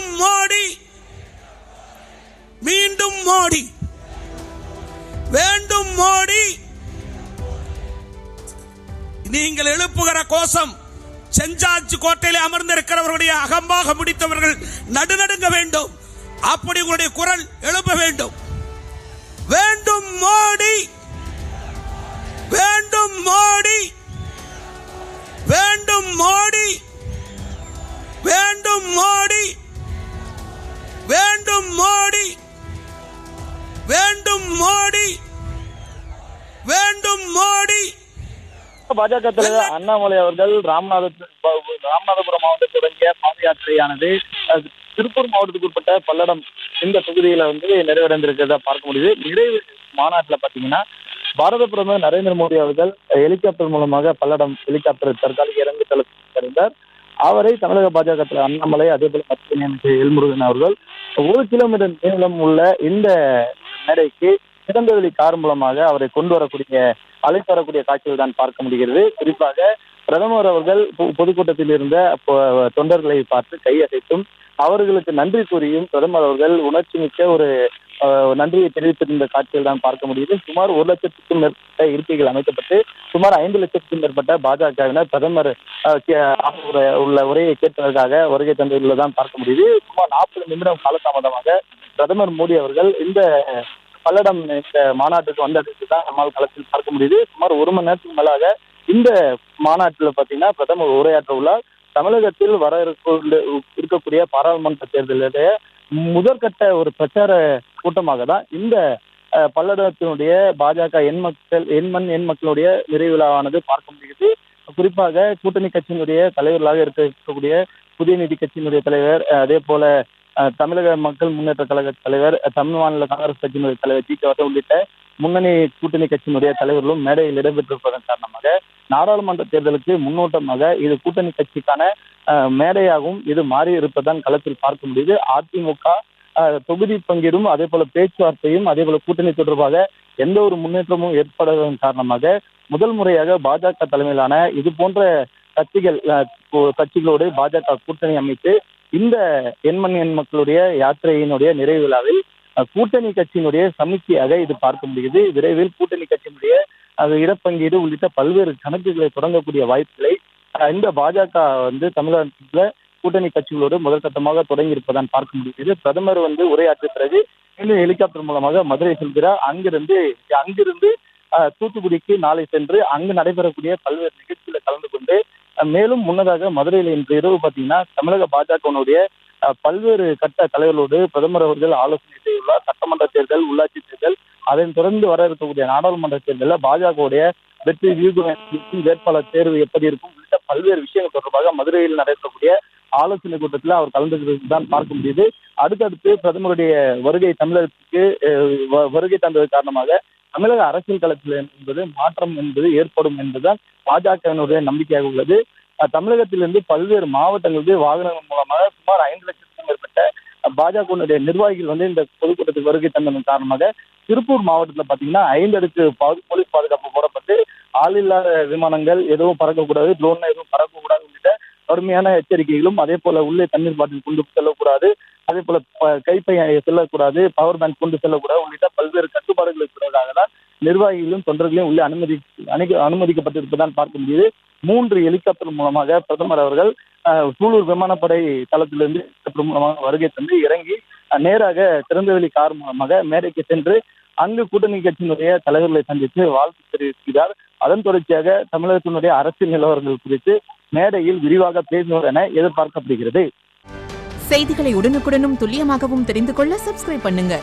மீண்டும் மோடி, மீண்டும் மோடி, வேண்டும் மோடி. நீங்கள் எழுப்புகிற கோஷம் செஞ்சாட்சி கோட்டையிலே அமர்ந்திருக்கிறவர்களுடைய அகம்பாக முடித்தவர்கள் நடுநடுங்க வேண்டும். அப்படி உங்களுடைய குரல் எழுப்ப வேண்டும். வேண்டும் மோடி, வேண்டும் மோடி, வேண்டும் மோடி, வேண்டும் மோடி, வேண்டும் மோடி, வேண்டும் மோடி, வேண்டும் மோடி. பாஜக தலைவர் அண்ணாமலை அவர்கள் ராமநாதபுரம் மாவட்டத்தில் தொடங்கிய பாத யாத்திரையானது திருப்பூர் மாவட்டத்துக்கு உட்பட்ட பல்லடம் இந்த தொகுதியில நிறைவடைந்திருக்கிறத பார்க்க முடியுது. நிறைவு மாநாட்டில் பாத்தீங்கன்னா பாரத பிரதமர் நரேந்திர மோடி அவர்கள் ஹெலிகாப்டர் மூலமாக பல்லடம் ஹெலிகாப்டர் தற்காலிக இறங்கு தளத்தில் இருந்தார். அவரை தமிழக பாஜக தலைவர் அண்ணாமலை, அதே போல மத்திய இணையமைச்சர் எல்முருகன் அவர்கள் 1 கிலோமீட்டர் நீளம் உள்ள இந்த மேடைக்கு திறந்தவெளி கார் மூலமாக அவரை கொண்டு வரக்கூடிய அழைத்து வரக்கூடிய காட்சிகள் தான் பார்க்க முடிகிறது. குறிப்பாக பிரதமர் அவர்கள் பொதுக்கூட்டத்தில் இருந்த தொண்டர்களை பார்த்து கையசைத்தும் அவர்களுக்கு நன்றி கூறியும் பிரதமர் அவர்கள் உணர்ச்சி மிக்க ஒரு நன்றியை தெரிவித்திருந்த காட்சிகள் தான் பார்க்க முடியுது. சுமார் 1 லட்சத்துக்கும் மேற்பட்ட இருக்கைகள் அமைக்கப்பட்டு சுமார் 5 லட்சத்துக்கும் மேற்பட்ட பாஜகவினர் பிரதமர் உள்ள உரையை கேட்பதற்காக வருகை தந்துள்ளதான் பார்க்க முடியுது. சுமார் 40 நிமிடம் காலதாமதமாக பிரதமர் மோடி அவர்கள் இந்த பல்லடம் இந்த மாநாட்டுக்கு வந்ததுக்கு தான் நம்மால் களத்தில் பார்க்க முடியுது. சுமார் 1 மணி நேரத்துக்கு மேலாக இந்த மாநாட்டில் பார்த்தீங்கன்னா பிரதமர் உரையாற்ற உள்ளார். தமிழகத்தில் வர இருக்கக்கூடிய பாராளுமன்ற தேர்தலுடைய முதற்கட்ட ஒரு பிரச்சார கூட்டமாக தான் இந்த பல்லடத்தினுடைய பாஜக எண் மக்களுடைய நிறைவு விழாவானது பார்க்க முடியுது. குறிப்பாக கூட்டணி கட்சியினுடைய தலைவர்களாக இருக்கக்கூடிய புதிய நீதி கட்சியினுடைய தலைவர், அதே போல தமிழக மக்கள் முன்னேற்ற கழக தலைவர், தமிழ் மாநில காங்கிரஸ் கட்சியினுடைய தலைவர் ஜி.கே. உள்ளிட்ட முன்னணி கூட்டணி கட்சியினுடைய தலைவர்களும் மேடையில் இடம்பெற்றிருப்பதன் காரணமாக நாடாளுமன்ற தேர்தலுக்கு முன்னோட்டமாக இது கூட்டணி கட்சிக்கான மேடையாகவும் இது மாறி இருப்பதான் களத்தில் பார்க்க முடியுது. அதிமுக தொகுதி பங்கீடும் அதே போல பேச்சுவார்த்தையும் அதே போல கூட்டணி தொடர்பாக எந்த ஒரு முன்னேற்றமும் ஏற்படுவதன் காரணமாக முதல் முறையாக பாஜக தலைமையிலான இது போன்ற கட்சிகளோடு பாஜக கூட்டணி அமைத்து இந்த எண் மக்களுடைய யாத்திரையினுடைய நிறைவு விழாவில் கூட்டணி கட்சியினுடைய சமிக்கையாக இது பார்க்க முடியுது. விரைவில் கூட்டணி கட்சியினுடைய இடப்பங்கீடு உள்ளிட்ட பல்வேறு கணக்குகளை தொடங்கக்கூடிய வாய்ப்புகளை இந்த பாஜக தமிழகத்துல கூட்டணி கட்சிகளோடு முதற்கட்டமாக தொடங்கி இருப்பதான் பார்க்க முடியுது. பிரதமர் உரையாற்றிய பிறகு இன்னும் ஹெலிகாப்டர் மூலமாக மதுரை செல்கிறார். அங்கிருந்து தூத்துக்குடிக்கு நாளை சென்று அங்கு நடைபெறக்கூடிய பல்வேறு நிகழ்ச்சிகளை கலந்து கொண்டு மேலும் முன்னதாக மதுரையில் இன்று இரவு பார்த்தீங்கன்னா தமிழக பாஜகவினுடைய பல்வேறு கட்ட தலைவர்களோடு பிரதமர் அவர்கள் ஆலோசனை செய்துள்ளார். சட்டமன்ற தேர்தல், உள்ளாட்சி தேர்தல், அதன் தொடர்ந்து வர இருக்கக்கூடிய நாடாளுமன்ற தேர்தலில் பாஜகவுடைய வெற்றி வியூகம், வேட்பாளர் தேர்வு எப்படி இருக்கும் உள்ளிட்ட பல்வேறு விஷயங்கள் தொடர்பாக மதுரையில் நடைபெறக்கூடிய ஆலோசனை கூட்டத்தில் அவர் கலந்துகிறது தான் பார்க்க முடியுது. அடுத்தடுத்து பிரதமருடைய வருகை தமிழகத்துக்கு வருகை தந்தது காரணமாக தமிழக அரசியல் களத்தில் என்பது மாற்றம் என்பது ஏற்படும் என்பதுதான் பாஜகவினுடைய நம்பிக்கையாக உள்ளது. தமிழகத்திலிருந்து பல்வேறு மாவட்டங்களுக்கு வாகனங்கள் மூலமாக சுமார் 5 லட்சத்துக்கும் மேற்பட்ட பாஜகவினுடைய நிர்வாகிகள் இந்த பொதுக்கூட்டத்துக்கு வருகை தந்ததன் காரணமாக திருப்பூர் மாவட்டத்தில் பார்த்தீங்கன்னா 5 அடுக்கு போலீஸ் பாதுகாப்பு போடப்பட்டு ஆளில்லாத விமானங்கள் எதுவும் பறக்கக்கூடாது, ட்ரோன் எதுவும் பறக்கக்கூடாது உள்ளிட்ட கடுமையான எச்சரிக்கைகளும், அதே போல உள்ளே தண்ணீர் பாட்டில் கொண்டு செல்லக்கூடாது, அதே போல கைப்பை செல்லக்கூடாது, பவர் பேங்க் கொண்டு செல்லக்கூடாது உள்ளிட்ட பல்வேறு கட்டுப்பாடுகளுக்கு பிறகாக தான் நிர்வாகிகளும் தொண்டர்களையும் உள்ளே அனுமதிக்கப்பட்டிருப்பதான் பார்க்க முடியுது. 3 ஹெலிகாப்டர் மூலமாக பிரதமர் அவர்கள் சூலூர் விமானப்படை தளத்திலிருந்து ஹெலிகாப்டர் மூலமாக வருகை தந்து இறங்கி நேராக திறந்தவெளி கார் மூலமாக மேடைக்கு சென்று அங்கு கூட்டணி கட்சியினுடைய தலைவர்களை சந்தித்து வாழ்த்து தெரிவிக்கிறார். அதன் தொடர்ச்சியாக தமிழகத்தினுடைய அரசியல் நிலவரங்கள் குறித்து மேடையில் விரிவாக பேசுவார் என எதிர்பார்க்கப்படுகிறது. செய்திகளை உடனுக்குடனும் துல்லியமாகவும் தெரிந்து கொள்ள சப்ஸ்கிரைப் பண்ணுங்க.